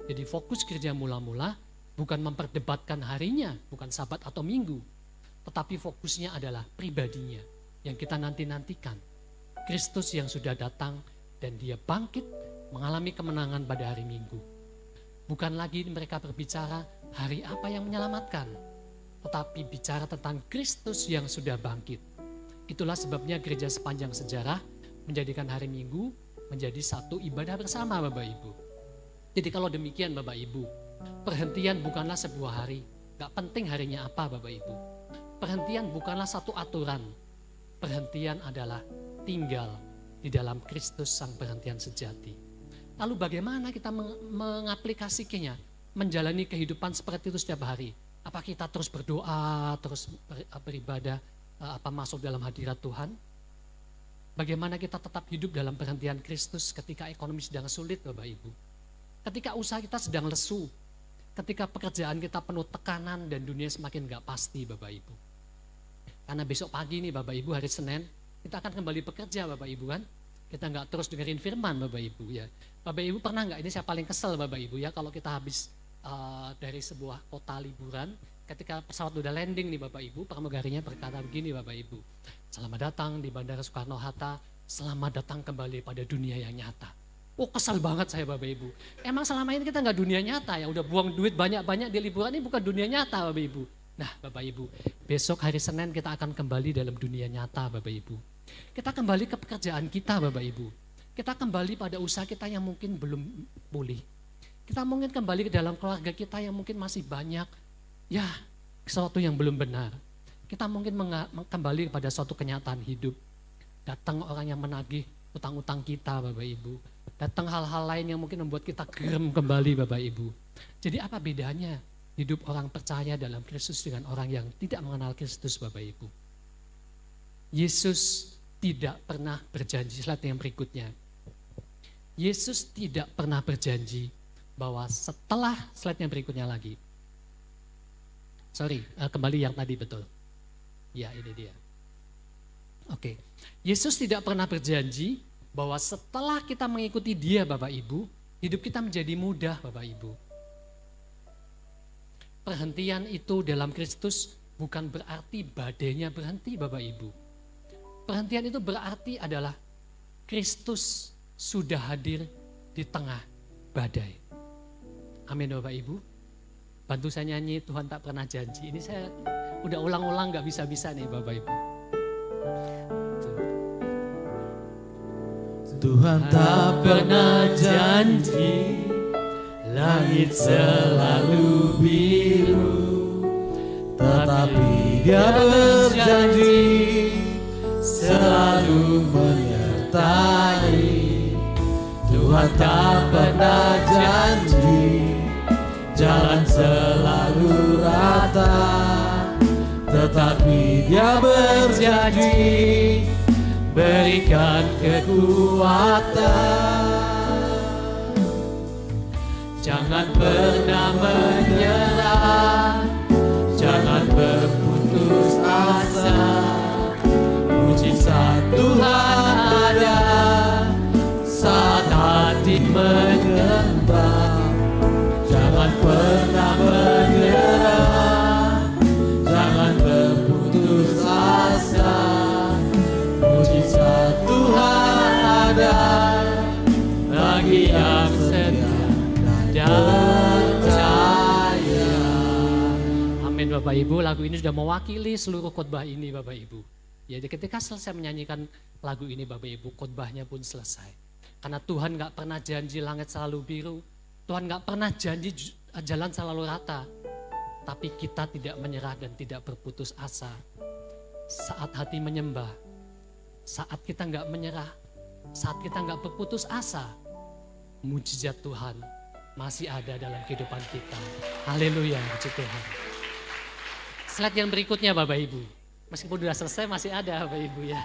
Jadi fokus gereja mula-mula bukan memperdebatkan harinya, bukan Sabat atau Minggu, tetapi fokusnya adalah pribadinya yang kita nanti-nantikan. Kristus yang sudah datang dan dia bangkit mengalami kemenangan pada hari Minggu. Bukan lagi mereka berbicara hari apa yang menyelamatkan, tetapi bicara tentang Kristus yang sudah bangkit. Itulah sebabnya gereja sepanjang sejarah menjadikan hari Minggu menjadi satu ibadah bersama Bapak Ibu. Jadi kalau demikian Bapak Ibu, perhentian bukanlah sebuah hari. Gak penting harinya apa Bapak Ibu. Perhentian bukanlah satu aturan. Perhentian adalah tinggal di dalam Kristus sang perhentian sejati. Lalu bagaimana kita mengaplikasikannya, menjalani kehidupan seperti itu setiap hari? Apa kita terus berdoa, terus beribadah, masuk dalam hadirat Tuhan? Bagaimana kita tetap hidup dalam perhentian Kristus ketika ekonomi sedang sulit Bapak Ibu? Ketika usaha kita sedang lesu, ketika pekerjaan kita penuh tekanan dan dunia semakin gak pasti Bapak Ibu. Karena besok pagi nih Bapak Ibu, hari Senin, kita akan kembali bekerja Bapak Ibu kan? Kita gak terus dengerin firman Bapak Ibu ya. Bapak Ibu pernah gak, ini saya paling kesel Bapak Ibu ya, kalau kita habis dari sebuah kota liburan, ketika pesawat udah landing nih Bapak Ibu, pramugarinya berkata begini Bapak Ibu, selamat datang di Bandara Soekarno-Hatta, selamat datang kembali pada dunia yang nyata. Oh kesal banget saya Bapak Ibu. Emang selama ini kita gak dunia nyata ya, udah buang duit banyak-banyak di liburan, ini bukan dunia nyata Bapak Ibu. Nah Bapak Ibu, besok hari Senin kita akan kembali dalam dunia nyata Bapak Ibu. Kita kembali ke pekerjaan kita Bapak Ibu. Kita kembali pada usaha kita yang mungkin belum pulih. Kita mungkin kembali ke dalam keluarga kita yang mungkin masih banyak ya sesuatu yang belum benar. Kita mungkin kembali kepada suatu kenyataan hidup. Datang orang yang menagih utang-utang kita Bapak Ibu. Datang hal-hal lain yang mungkin membuat kita gerem kembali Bapak Ibu. Jadi apa bedanya hidup orang percaya dalam Kristus dengan orang yang tidak mengenal Kristus Bapak Ibu? Yesus tidak pernah berjanji, slide yang berikutnya. Yesus tidak pernah berjanji bahwa setelah, slide yang berikutnya lagi. Kembali yang tadi betul. Ya ini dia. Oke. Yesus tidak pernah berjanji bahwa setelah kita mengikuti dia Bapak Ibu, hidup kita menjadi mudah Bapak Ibu. Perhentian itu dalam Kristus bukan berarti badainya berhenti Bapak Ibu. Perhentian itu berarti adalah Kristus sudah hadir di tengah badai. Amin Bapak Ibu. Bantu saya nyanyi Tuhan tak pernah janji. Ini saya udah ulang-ulang gak bisa-bisa nih Bapak Ibu. Tuhan tak pernah janji, langit selalu biru, tetapi Dia berjanji selalu menyertai. Tuhan tak pernah janji, jalan selalu rata, tetapi Dia berjanji berikan kekuatan. Jangan pernah menyerah, jangan berputus asa. Mujizat Tuhan ada saat hati mengembang. Jangan pernah menyerah, jangan berputus asa. Mujizat Tuhan ada bagi yang setia dan percaya. Amin Bapak Ibu, lagu ini sudah mewakili seluruh khotbah ini Bapak Ibu. Jadi ketika selesai menyanyikan lagu ini Bapak Ibu, khotbahnya pun selesai. Karena Tuhan gak pernah janji langit selalu biru, Tuhan gak pernah janji jalan selalu rata. Tapi kita tidak menyerah dan tidak berputus asa. Saat hati menyembah, saat kita gak menyerah, saat kita gak berputus asa, mujizat Tuhan masih ada dalam kehidupan kita. Haleluya, puji Tuhan. Slide yang berikutnya Bapak Ibu. Meskipun sudah selesai masih ada Bapak Ibu ya.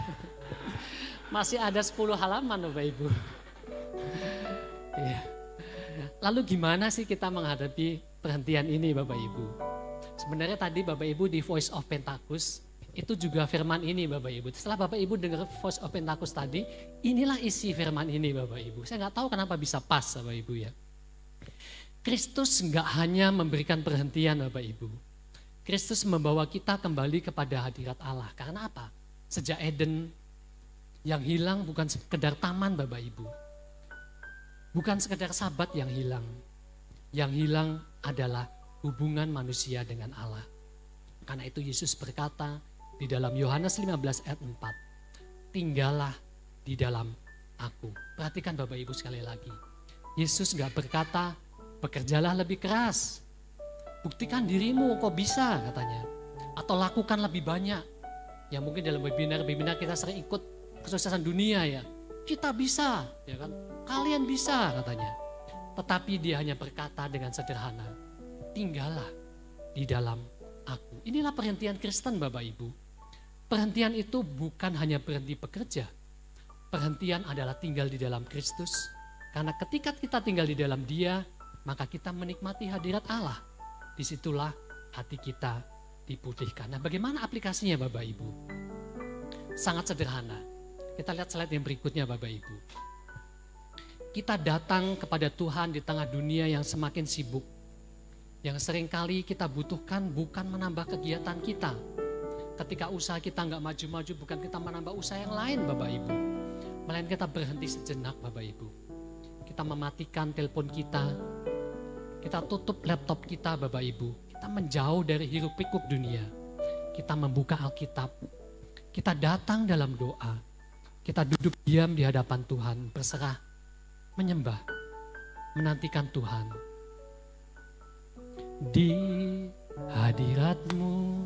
Masih ada 10 halaman Bapak Ibu. Ya. Lalu gimana sih kita menghadapi perhentian ini Bapak Ibu? Sebenarnya tadi Bapak Ibu di Voice of Pentakus itu juga firman ini Bapak Ibu. Setelah Bapak Ibu dengar Voice of Pentakus tadi, inilah isi firman ini Bapak Ibu. Saya nggak tahu kenapa bisa pas Bapak Ibu ya. Kristus nggak hanya memberikan perhentian Bapak Ibu. Kristus membawa kita kembali kepada hadirat Allah. Karena apa? Sejak Eden, yang hilang bukan sekedar taman Bapak Ibu. Bukan sekedar sabat yang hilang. Yang hilang adalah hubungan manusia dengan Allah. Karena itu Yesus berkata di dalam Yohanes 15 ayat 4, tinggallah di dalam aku. Perhatikan Bapak Ibu sekali lagi. Yesus gak berkata, bekerjalah lebih keras. Buktikan dirimu kok bisa katanya. Atau lakukan lebih banyak. Ya mungkin dalam webinar kita sering ikut kesuksesan dunia ya. Kita bisa, ya kan? Kalian bisa katanya. Tetapi dia hanya berkata dengan sederhana, tinggallah di dalam aku. Inilah perhentian Kristen Bapak Ibu. Perhentian itu bukan hanya berhenti bekerja. Perhentian adalah tinggal di dalam Kristus. Karena ketika kita tinggal di dalam Dia, maka kita menikmati hadirat Allah. Disitulah hati kita dipulihkan. Nah, bagaimana aplikasinya Bapak Ibu? Sangat sederhana. Kita lihat slide yang berikutnya Bapak Ibu. Kita datang kepada Tuhan di tengah dunia yang semakin sibuk. Yang seringkali kita butuhkan bukan menambah kegiatan kita. Ketika usaha kita nggak maju-maju, bukan kita menambah usaha yang lain Bapak Ibu. Melainkan kita berhenti sejenak Bapak Ibu. Kita mematikan telepon kita. Kita tutup laptop kita Bapak Ibu. Kita menjauh dari hiruk pikuk dunia. Kita membuka Alkitab. Kita datang dalam doa. Kita duduk diam di hadapan Tuhan. Berserah. Menyembah. Menantikan Tuhan. Di hadirat-Mu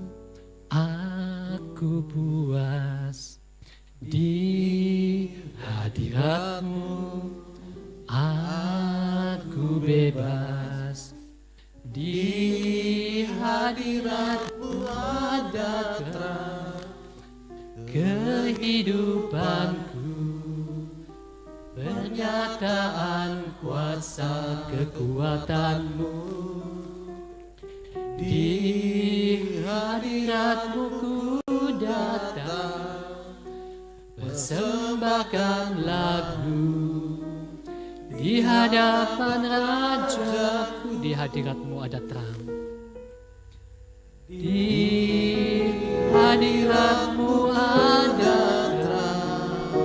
aku puas. Di hadirat-Mu aku bebas. Di hadirat-Mu ada terang kehidupanku, pernyataan kuasa kekuatan-Mu. Di hadirat-Mu ku datang, persembahkan lagu. Di hadapan Rajaku, di hadirat-Mu ada terang. Di hadirat-Mu ada terang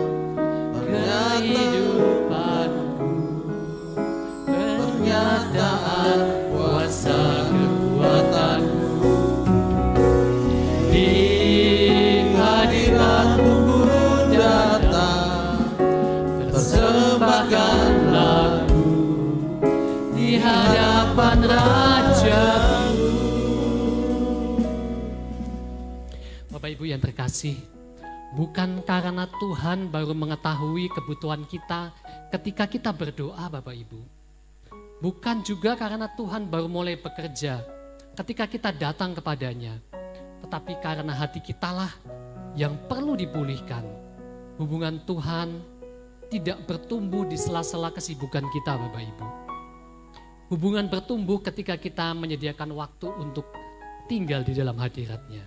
kehidupanku, pernyataan kuasa kekuatan. Bapak Ibu yang terkasih, bukan karena Tuhan baru mengetahui kebutuhan kita ketika kita berdoa Bapak Ibu. Bukan juga karena Tuhan baru mulai bekerja ketika kita datang kepadanya. Tetapi karena hati kitalah yang perlu dipulihkan. Hubungan Tuhan tidak bertumbuh di sela-sela kesibukan kita Bapak Ibu. Hubungan bertumbuh ketika kita menyediakan waktu untuk tinggal di dalam hadirat-Nya.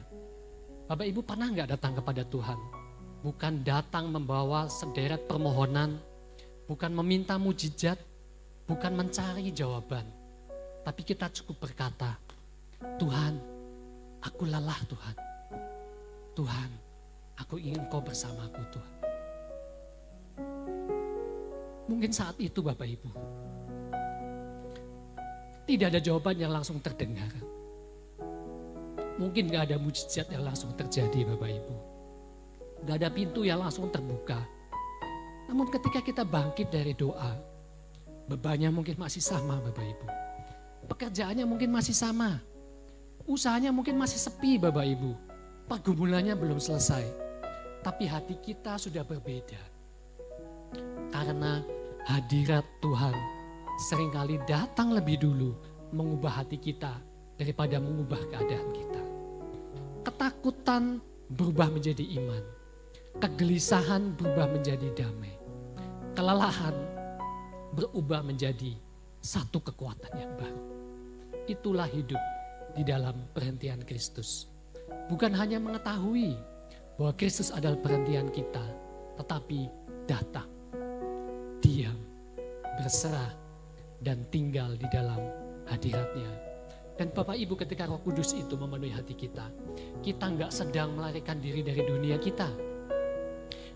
Bapak Ibu pernah nggak datang kepada Tuhan? Bukan datang membawa sederet permohonan, bukan meminta mujizat, bukan mencari jawaban. Tapi kita cukup berkata, Tuhan, aku lelah Tuhan. Tuhan, aku ingin Kau bersamaku Tuhan. Mungkin saat itu Bapak Ibu, tidak ada jawaban yang langsung terdengar. Mungkin gak ada mujizat yang langsung terjadi Bapak Ibu. Gak ada pintu yang langsung terbuka. Namun ketika kita bangkit dari doa, bebannya mungkin masih sama Bapak Ibu. Pekerjaannya mungkin masih sama. Usahanya mungkin masih sepi Bapak Ibu. Pergumulannya belum selesai. Tapi hati kita sudah berbeda. Karena hadirat Tuhan seringkali datang lebih dulu mengubah hati kita daripada mengubah keadaan kita. Ketakutan berubah menjadi iman. Kegelisahan berubah menjadi damai. Kelelahan berubah menjadi satu kekuatan yang baru. Itulah hidup di dalam perhentian Kristus. Bukan hanya mengetahui bahwa Kristus adalah perhentian kita, tetapi datang, diam, berserah, dan tinggal di dalam hadirat-Nya. Dan Bapak Ibu ketika Roh Kudus itu memenuhi hati kita nggak sedang melarikan diri dari dunia kita.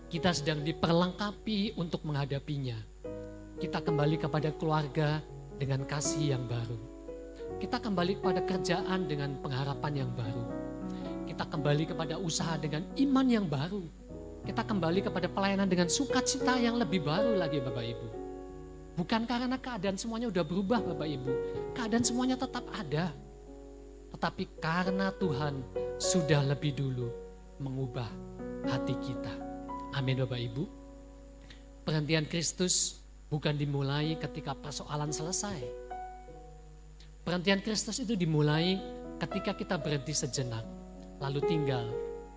Kita sedang diperlengkapi untuk menghadapinya. Kita kembali kepada keluarga dengan kasih yang baru. Kita kembali kepada kerjaan dengan pengharapan yang baru. Kita kembali kepada usaha dengan iman yang baru. Kita kembali kepada pelayanan dengan sukacita yang lebih baru lagi Bapak Ibu. Bukan karena keadaan semuanya udah berubah Bapak Ibu. Keadaan semuanya tetap ada. Tetapi karena Tuhan sudah lebih dulu mengubah hati kita. Amin Bapak Ibu. Perhentian Kristus bukan dimulai ketika persoalan selesai. Perhentian Kristus itu dimulai ketika kita berhenti sejenak. Lalu tinggal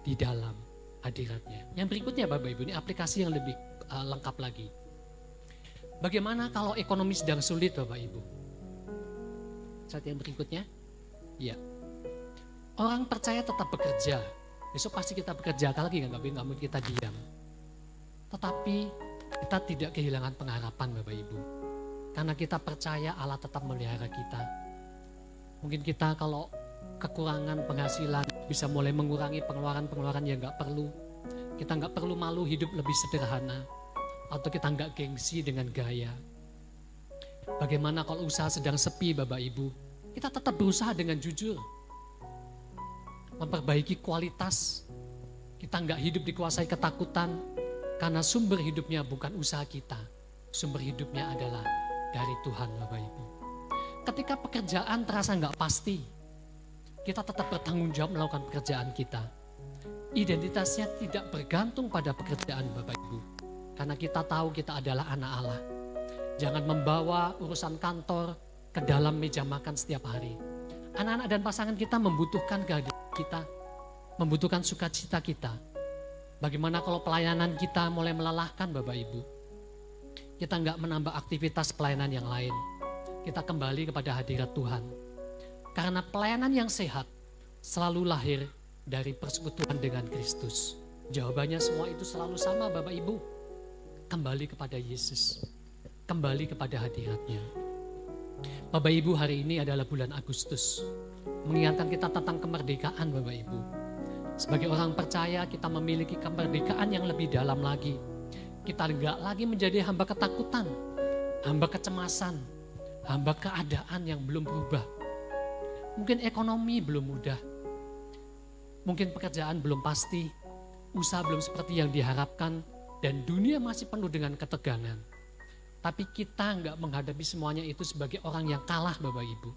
di dalam hadirat-Nya. Yang berikutnya Bapak Ibu, ini aplikasi yang lebih lengkap lagi. Bagaimana kalau ekonomi sedang sulit Bapak Ibu? Saat yang berikutnya, ya. Orang percaya tetap bekerja. Besok pasti kita bekerja lagi, nggak mungkin kita diam. Tetapi kita tidak kehilangan pengharapan Bapak Ibu. Karena kita percaya Allah tetap melihara kita. Mungkin kita kalau kekurangan penghasilan bisa mulai mengurangi pengeluaran-pengeluaran yang nggak perlu. Kita nggak perlu malu hidup lebih sederhana. Atau kita nggak gengsi dengan gaya. Bagaimana kalau usaha sedang sepi Bapak Ibu? Kita tetap berusaha dengan jujur. Memperbaiki kualitas. Kita nggak hidup dikuasai ketakutan. Karena sumber hidupnya bukan usaha kita. Sumber hidupnya adalah dari Tuhan Bapak Ibu. Ketika pekerjaan terasa nggak pasti. Kita tetap bertanggung jawab melakukan pekerjaan kita. Identitasnya tidak bergantung pada pekerjaan Bapak Ibu. Karena kita tahu kita adalah anak Allah. Jangan membawa urusan kantor ke dalam meja makan setiap hari. Anak-anak dan pasangan kita membutuhkan kehadiran kita. Membutuhkan sukacita kita. Bagaimana kalau pelayanan kita mulai melelahkan Bapak Ibu? Kita nggak menambah aktivitas pelayanan yang lain. Kita kembali kepada hadirat Tuhan. Karena pelayanan yang sehat selalu lahir dari persekutuan dengan Kristus. Jawabannya semua itu selalu sama Bapak Ibu. Kembali kepada Yesus, kembali kepada hadirat-Nya. Bapak Ibu, hari ini adalah bulan Agustus, mengingatkan kita tentang kemerdekaan Bapak Ibu. Sebagai orang percaya kita memiliki kemerdekaan yang lebih dalam lagi. Kita enggak lagi menjadi hamba ketakutan, hamba kecemasan, hamba keadaan yang belum berubah. Mungkin ekonomi belum mudah, mungkin pekerjaan belum pasti, usaha belum seperti yang diharapkan, dan dunia masih penuh dengan ketegangan. Tapi kita enggak menghadapi semuanya itu sebagai orang yang kalah Bapak Ibu.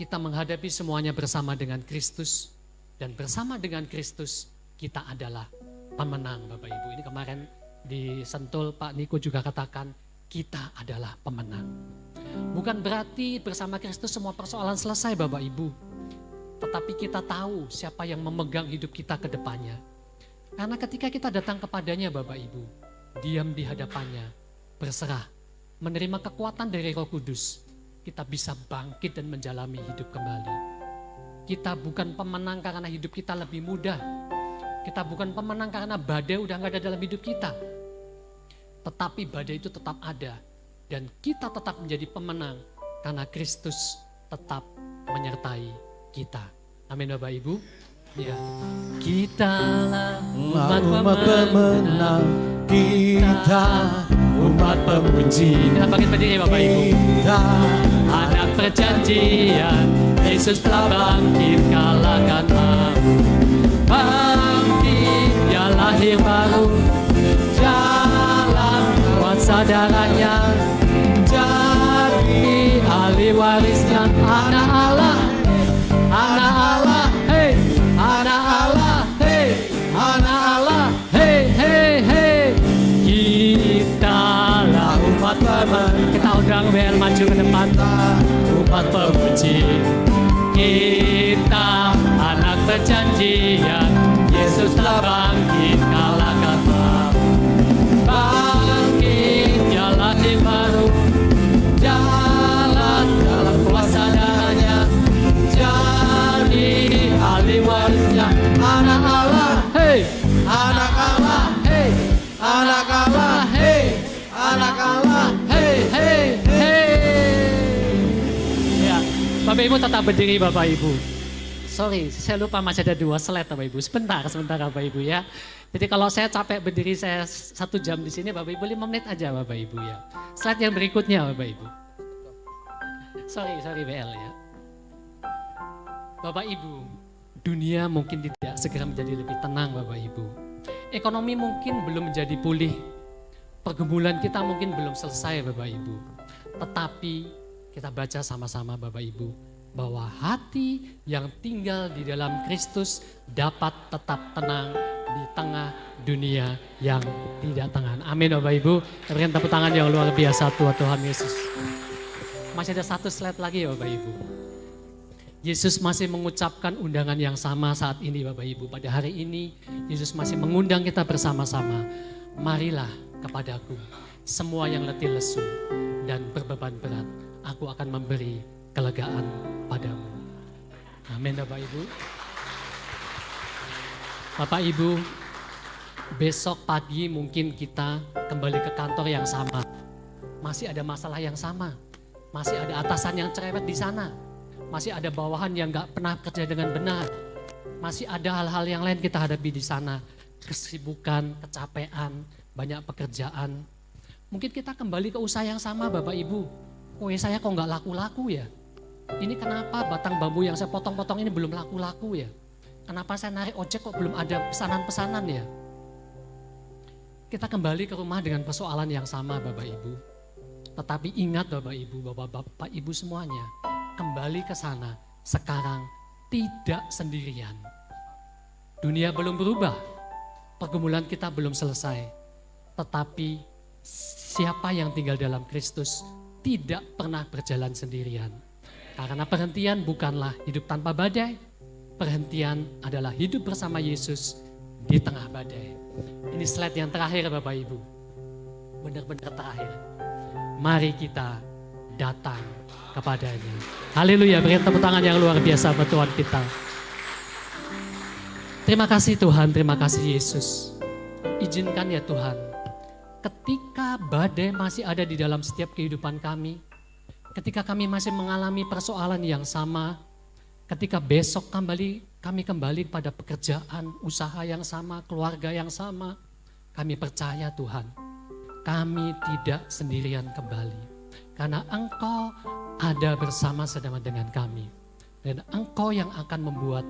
Kita menghadapi semuanya bersama dengan Kristus. Dan bersama dengan Kristus kita adalah pemenang Bapak Ibu. Ini kemarin di Sentul Pak Niko juga katakan kita adalah pemenang. Bukan berarti bersama Kristus semua persoalan selesai Bapak Ibu. Tetapi kita tahu siapa yang memegang hidup kita ke depannya. Karena ketika kita datang kepadanya Bapak Ibu, diam di hadapannya, berserah, menerima kekuatan dari Roh Kudus, kita bisa bangkit dan menjalani hidup kembali. Kita bukan pemenang karena hidup kita lebih mudah. Kita bukan pemenang karena badai udah gak ada dalam hidup kita. Tetapi badai itu tetap ada. Dan kita tetap menjadi pemenang karena Kristus tetap menyertai kita. Amin Bapak Ibu. Ya. Kitalah umat pemenang. Kita umat pemuji. Kita bangkit berdiri Bapak Ibu. Kita anak perjanjian. Yesus telah bangkit kalahkan maut. Bangkit dia lahir baru. Jalan kuasa darahnya. Jadi ahli warisnya anak Allah. Anak Allah. Hey. Anak Allah. Hey. Anak Allah. Hey. Hey. Hey. Kitalah umat pemenang. Kita undang WL maju ke depan. Umat pemuji. Kita anak perjanjian. Yesus telah bangkit kalahkan maut. Bangkit dia lahir baru. Jalan dalam kuasa darahnya. Jadi ahli warisnya anak Allah. Hey, anak Allah. Hey, anak Allah. Hey, anak Allah. Hey, hey, hey. Ya, Bapak Ibu tetap berdiri Bapak Ibu. Sorry, saya lupa masih ada 2 slide Bapak Ibu. Sebentar Bapak Ibu ya. Jadi kalau saya capek berdiri saya 1 jam di sini, Bapak Ibu 5 menit aja Bapak Ibu ya. Slide yang berikutnya Bapak Ibu. Sorry BL ya. Bapak Ibu, dunia mungkin tidak segera menjadi lebih tenang Bapak Ibu. Ekonomi mungkin belum menjadi pulih. Pergumulan kita mungkin belum selesai Bapak Ibu. Tetapi kita baca sama-sama Bapak Ibu, bahwa hati yang tinggal di dalam Kristus dapat tetap tenang di tengah dunia yang tidak tenang. Amin Bapak Ibu. Berikan tepuk tangan yang luar biasa buat Tuhan Yesus. Masih ada 1 slide lagi ya Bapak Ibu. Yesus masih mengucapkan undangan yang sama saat ini Bapak Ibu. Pada hari ini Yesus masih mengundang kita bersama-sama. Marilah kepadaku semua yang letih lesu dan berbeban berat. Aku akan memberi kelegaan padamu. Amin Bapak Ibu. Bapak Ibu, besok pagi mungkin kita kembali ke kantor yang sama. Masih ada masalah yang sama. Masih ada atasan yang cerewet di sana. Masih ada bawahan yang gak pernah kerja dengan benar. Masih ada hal-hal yang lain kita hadapi di sana. Kesibukan, kecapean, banyak pekerjaan. Mungkin kita kembali ke usaha yang sama Bapak Ibu. Kue saya kok gak laku-laku ya? Ini kenapa batang bambu yang saya potong-potong ini belum laku-laku ya? Kenapa saya narik ojek kok belum ada pesanan-pesanan ya? Kita kembali ke rumah dengan persoalan yang sama Bapak Ibu. Tetapi ingat Bapak Ibu, Bapak Ibu semuanya, kembali ke sana sekarang tidak sendirian. Dunia belum berubah, pergumulan kita belum selesai. Tetapi siapa yang tinggal dalam Kristus tidak pernah berjalan sendirian. Karena perhentian bukanlah hidup tanpa badai, perhentian adalah hidup bersama Yesus di tengah badai. Ini slide yang terakhir Bapak Ibu, benar-benar terakhir. Mari kita datang kepadanya. Haleluya, berikan tepuk tangan yang luar biasa buat Tuhan kita. Terima kasih Tuhan, terima kasih Yesus. Izinkan ya Tuhan, ketika badai masih ada di dalam setiap kehidupan kami, ketika kami masih mengalami persoalan yang sama, ketika besok kami kembali pada pekerjaan, usaha yang sama, keluarga yang sama, kami percaya Tuhan, kami tidak sendirian kembali. Karena Engkau ada bersama-sama dengan kami. Dan Engkau yang akan membuat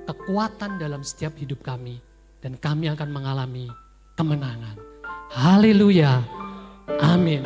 kekuatan dalam setiap hidup kami. Dan kami akan mengalami kemenangan. Haleluya. Amin.